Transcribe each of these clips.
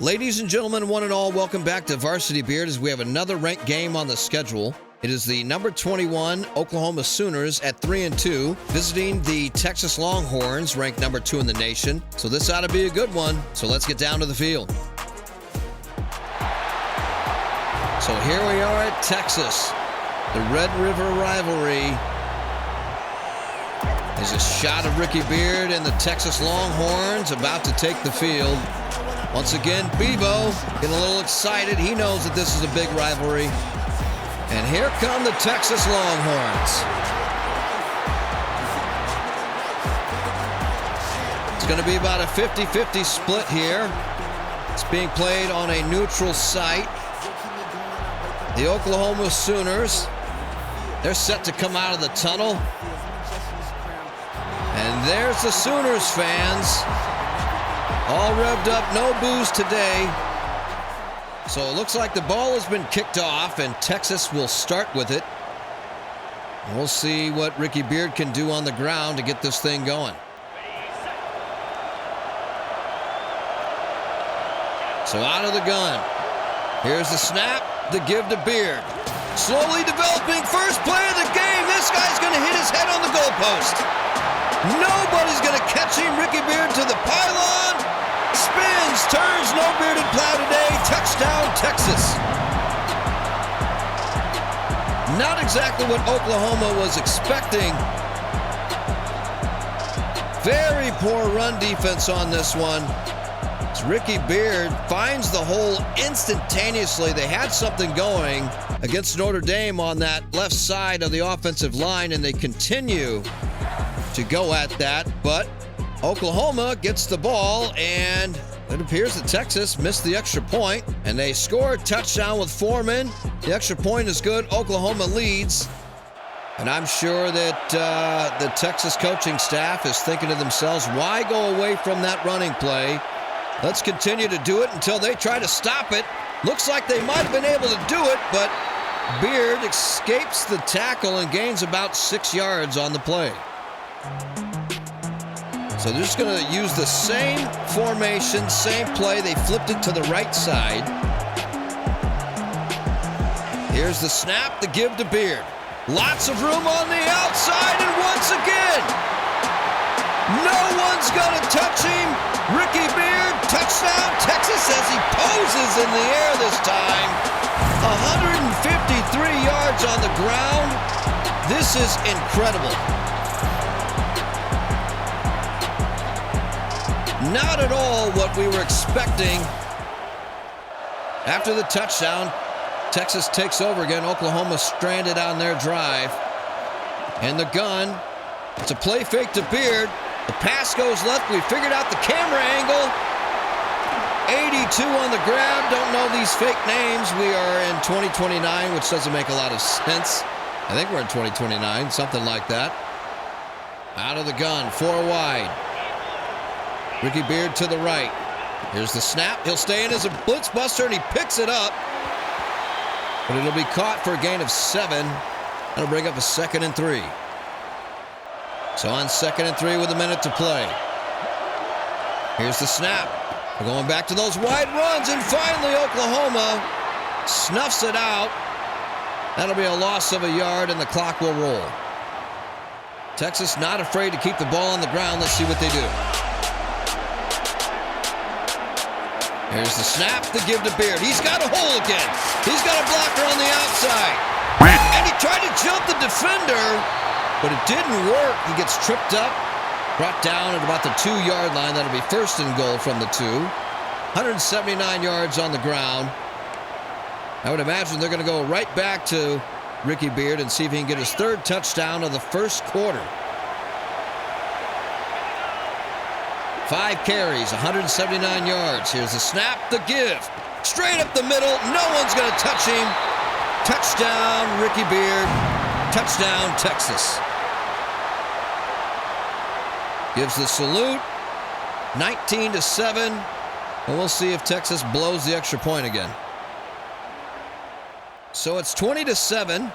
Ladies and gentlemen, one and all, welcome back to Varsity Beard as we have another ranked game on the schedule. It is the number 21 Oklahoma Sooners at 3-2, visiting the Texas Longhorns, ranked number 2 in the nation. So this ought to be a good one. So let's get down to the field. So here we are at Texas. The Red River rivalry. There's a shot of Ricky Beard and the Texas Longhorns about to take the field. Once again, Bevo getting a little excited. He knows that this is a big rivalry. And here come the Texas Longhorns. It's going to be about a 50-50 split here. It's being played on a neutral site. The Oklahoma Sooners, they're set to come out of the tunnel. And there's the Sooners fans. All revved up, no booze today. So it looks like the ball has been kicked off and Texas will start with it. And we'll see what Ricky Beard can do on the ground to get this thing going. So out of the gun. Here's the snap, the give to Beard. Slowly developing first play of the game. This guy's going to hit his head on the goalpost. Nobody's going to catch him. Ricky Beard to the pylon. Spins, turns, no bearded plow today. Touchdown, Texas. Not exactly what Oklahoma was expecting. Very poor run defense on this one. As Ricky Beard finds the hole instantaneously. They had something going against Notre Dame on that left side of the offensive line, and they continue to go at that, but Oklahoma gets the ball, and it appears that Texas missed the extra point, and they score a touchdown with 4 men. The extra point is good. Oklahoma leads, and I'm sure that the Texas coaching staff is thinking to themselves, why go away from that running play? Let's continue to do it until they try to stop it. Looks like they might have been able to do it, but Beard escapes the tackle and gains about 6 yards on the play. So they're just going to use the same formation, same play. They flipped it to the right side. Here's the snap, the give to Beard. Lots of room on the outside, and once again, no one's going to touch him. Ricky Beard, touchdown, Texas, as he poses in the air this time. 153 yards on the ground. This is incredible. Not at all what we were expecting. After the touchdown, Texas takes over again. Oklahoma stranded on their drive. And the gun, it's a play fake to Beard. The pass goes left. We figured out the camera angle. 82 on the grab. Don't know these fake names. We are in 2029, which doesn't make a lot of sense. I think we're in 2029, something like that. Out of the gun, 4 wide. Ricky Beard to the right. Here's the snap. He'll stay in as a blitz buster, and he picks it up. But it'll be caught for a gain of 7. That'll bring up a 2nd and 3. So on 2nd and 3 with a minute to play. Here's the snap. We're going back to those wide runs, and finally Oklahoma snuffs it out. That'll be a loss of a yard, and the clock will roll. Texas not afraid to keep the ball on the ground. Let's see what they do. Here's the snap, the give to Beard. He's got a hole again. He's got a blocker on the outside. And he tried to jump the defender, but it didn't work. He gets tripped up, brought down at about the 2-yard line. That'll be 1st and goal from the 2. 179 yards on the ground. I would imagine they're going to go right back to Ricky Beard and see if he can get his 3rd touchdown of the first quarter. 5 carries, 179 yards. Here's the snap, the give. Straight up the middle. No one's going to touch him. Touchdown, Ricky Beard. Touchdown, Texas. Gives the salute. 19-7. And we'll see if Texas blows the extra point again. So it's 20-7.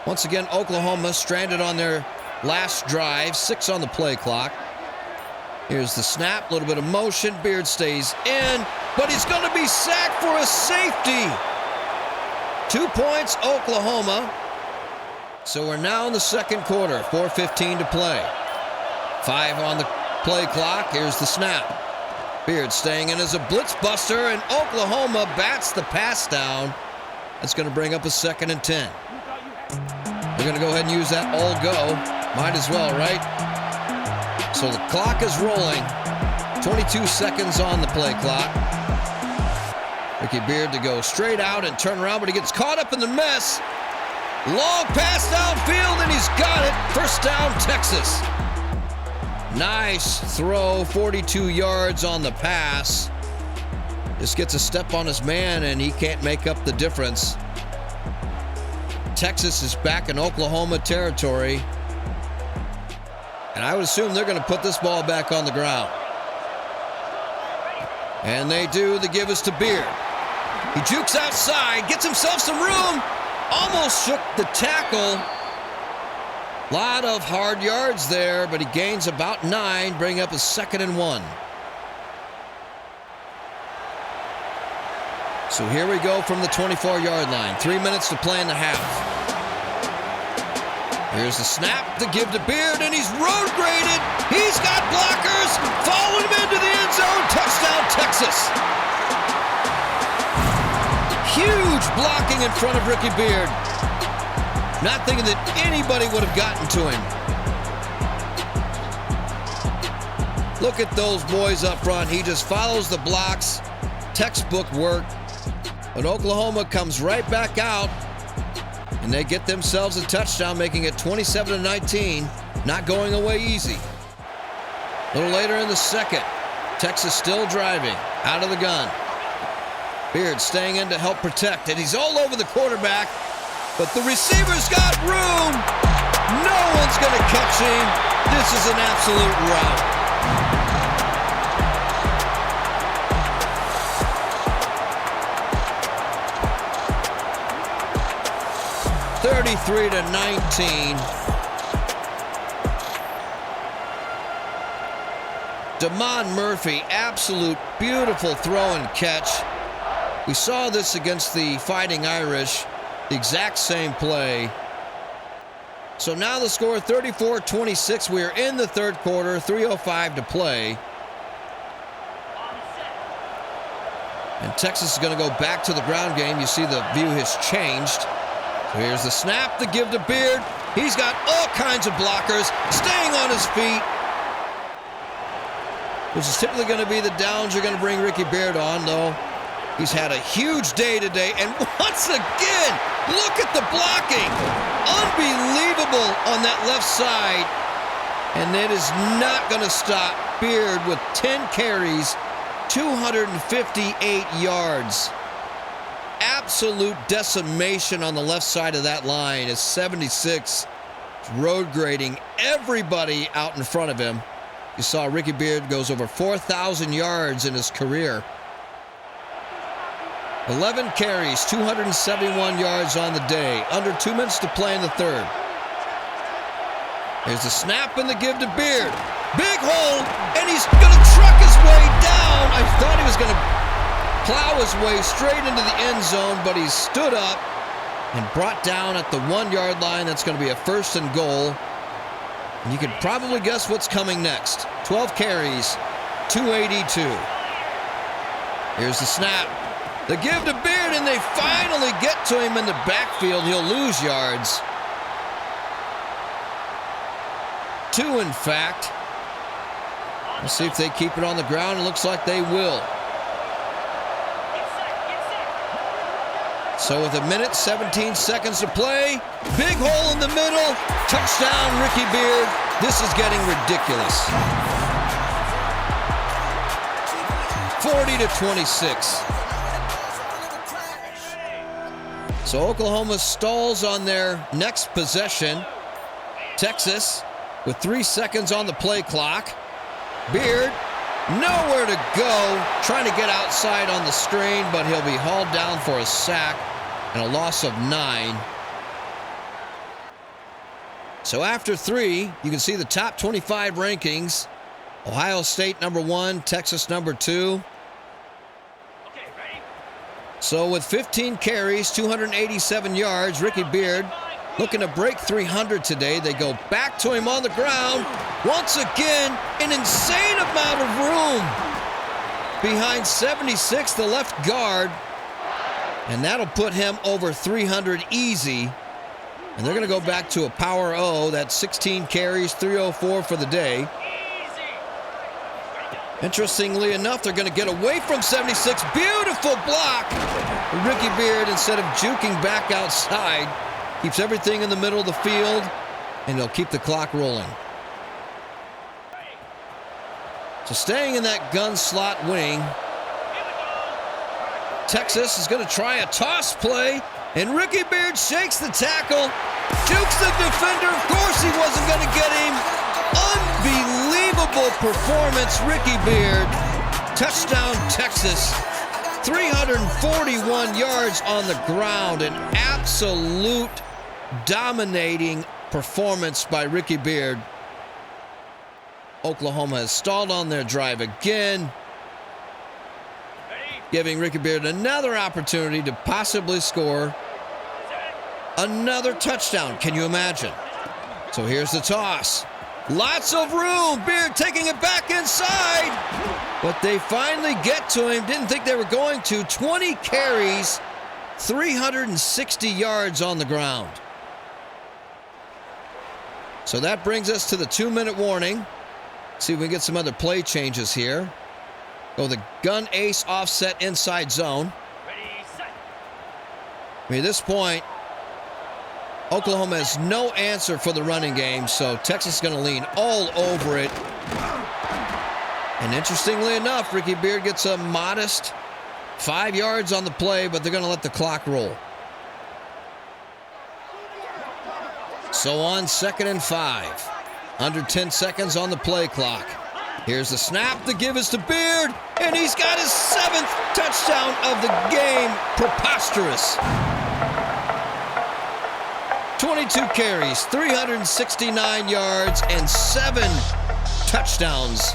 Once again, Oklahoma stranded on their last drive. 6 on the play clock. Here's the snap, a little bit of motion. Beard stays in. but he's going to be sacked for a safety. 2 points, Oklahoma. So we're now in the second quarter, 4:15 to play. 5 on the play clock. Here's the snap. Beard staying in as a blitz buster, and Oklahoma bats the pass down. That's going to bring up a 2nd and 10. We're going to go ahead and use that all go. Might as well, right? So the clock is rolling. 22 seconds on the play clock. Ricky Beard to go straight out and turn around, but he gets caught up in the mess. Long pass downfield, and he's got it. First down, Texas. Nice throw, 42 yards on the pass. Just gets a step on his man, and he can't make up the difference. Texas is back in Oklahoma territory. And I would assume they're going to put this ball back on the ground. And they do. The give is to Beard. He jukes outside, gets himself some room. Almost shook the tackle. Lot of hard yards there, but he gains about 9, bring up a 2nd and 1. So here we go from the 24-yard line. 3 minutes to play in the half. Here's the snap, the give to Beard, and he's road graded. He's got blockers, following him into the end zone. Touchdown, Texas. Huge blocking in front of Ricky Beard. Not thinking that anybody would have gotten to him. Look at those boys up front. He just follows the blocks. Textbook work. But Oklahoma comes right back out, and they get themselves a touchdown, making it 27-19. Not going away easy. A little later in the second, Texas still driving out of the gun. Beard staying in to help protect, and he's all over the quarterback. But the receiver's got room. No one's going to catch him. This is an absolute rout. (33-19). Damon Murphy, absolute beautiful throw and catch. We saw this against the Fighting Irish. The exact same play. So now the score 34-26. We are in the third quarter, 3:05 to play. And Texas is going to go back to the ground game. You see the view has changed. So here's the snap, the give to Beard. He's got all kinds of blockers, staying on his feet. Which is typically going to be the downs you're going to bring Ricky Beard on, though. He's had a huge day today, and once again, look at the blocking. Unbelievable on that left side. And it is not going to stop Beard with 10 carries, 258 yards. Absolute decimation on the left side of that line is 76. Road grading everybody out in front of him. You saw Ricky Beard goes over 4,000 yards in his career. 11 carries, 271 yards on the day. Under 2 minutes to play in the third. There's the snap and the give to Beard. Big hole, and he's going to truck his way down. I thought he was going to plow his way straight into the end zone, but he stood up and brought down at the 1-yard line. That's going to be a 1st and goal. And you can probably guess what's coming next. 12 carries, 282. Here's the snap. The give to Beard, and they finally get to him in the backfield. He'll lose yards. 2, in fact. We'll see if they keep it on the ground. It looks like they will. So with 1:17 to play, big hole in the middle, touchdown Ricky Beard. This is getting ridiculous. 40-26. So Oklahoma stalls on their next possession. Texas with 3 seconds on the play clock. Beard nowhere to go, trying to get outside on the screen, but he'll be hauled down for a sack and a loss of 9. So after 3, you can see the top 25 rankings. Ohio State number 1, Texas number 2. So with 15 carries, 287 yards, Ricky Beard looking to break 300 today. They go back to him on the ground. Once again, an insane amount of room behind 76, the left guard. And that'll put him over 300 easy. And they're going to go back to a power O. That's 16 carries, 304 for the day. Interestingly enough, they're going to get away from 76. Beautiful block. Ricky Beard, instead of juking back outside, keeps everything in the middle of the field, and he'll keep the clock rolling. So staying in that gun slot wing, Texas is going to try a toss play, and Ricky Beard shakes the tackle, jukes the defender. Of course he wasn't going to get him. Unbelievable performance, Ricky Beard. Touchdown, Texas. 341 yards on the ground. An absolute dominating performance by Ricky Beard. Oklahoma has stalled on their drive again, giving Ricky Beard another opportunity to possibly score another touchdown. Can you imagine? So here's the toss. Lots of room. Beard taking it back inside. But they finally get to him. Didn't think they were going to. 20 carries, 360 yards on the ground. So that brings us to the 2-minute warning. See if we can get some other play changes here. Go the gun ace offset inside zone. I mean, at this point, Oklahoma has no answer for the running game, so Texas is going to lean all over it. And interestingly enough, Ricky Beard gets a modest 5 yards on the play, but they're going to let the clock roll. So on 2nd and 5, under 10 seconds on the play clock. Here's the snap. The give is to Beard, and he's got his 7th touchdown of the game. Preposterous. 22 carries, 369 yards, and 7 touchdowns.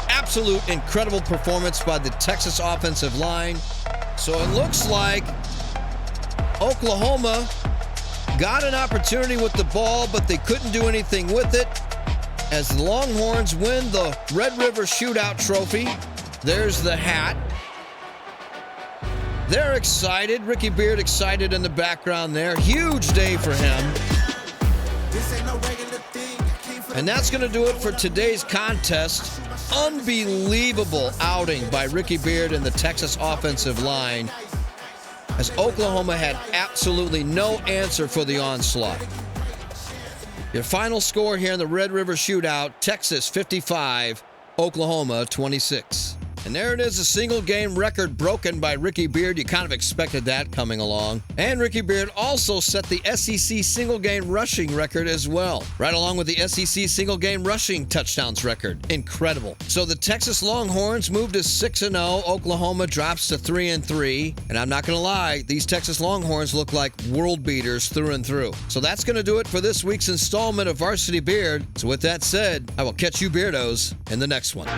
Absolute incredible performance by the Texas offensive line. So it looks like Oklahoma got an opportunity with the ball, but they couldn't do anything with it. As the Longhorns win the Red River Shootout Trophy, there's the hat. They're excited. Ricky Beard excited in the background there. Huge day for him. And that's going to do it for today's contest. Unbelievable outing by Ricky Beard and the Texas offensive line, as Oklahoma had absolutely no answer for the onslaught. Your final score here in the Red River Shootout: Texas 55, Oklahoma 26. And there it is, a single game record broken by Ricky Beard. You kind of expected that coming along. And Ricky Beard also set the SEC single game rushing record as well, right along with the SEC single game rushing touchdowns record. Incredible. So the Texas Longhorns move to 6-0. Oklahoma drops to 3-3. And I'm not going to lie, these Texas Longhorns look like world beaters through and through. So that's going to do it for this week's installment of Varsity Beard. So with that said, I will catch you Beardos in the next one.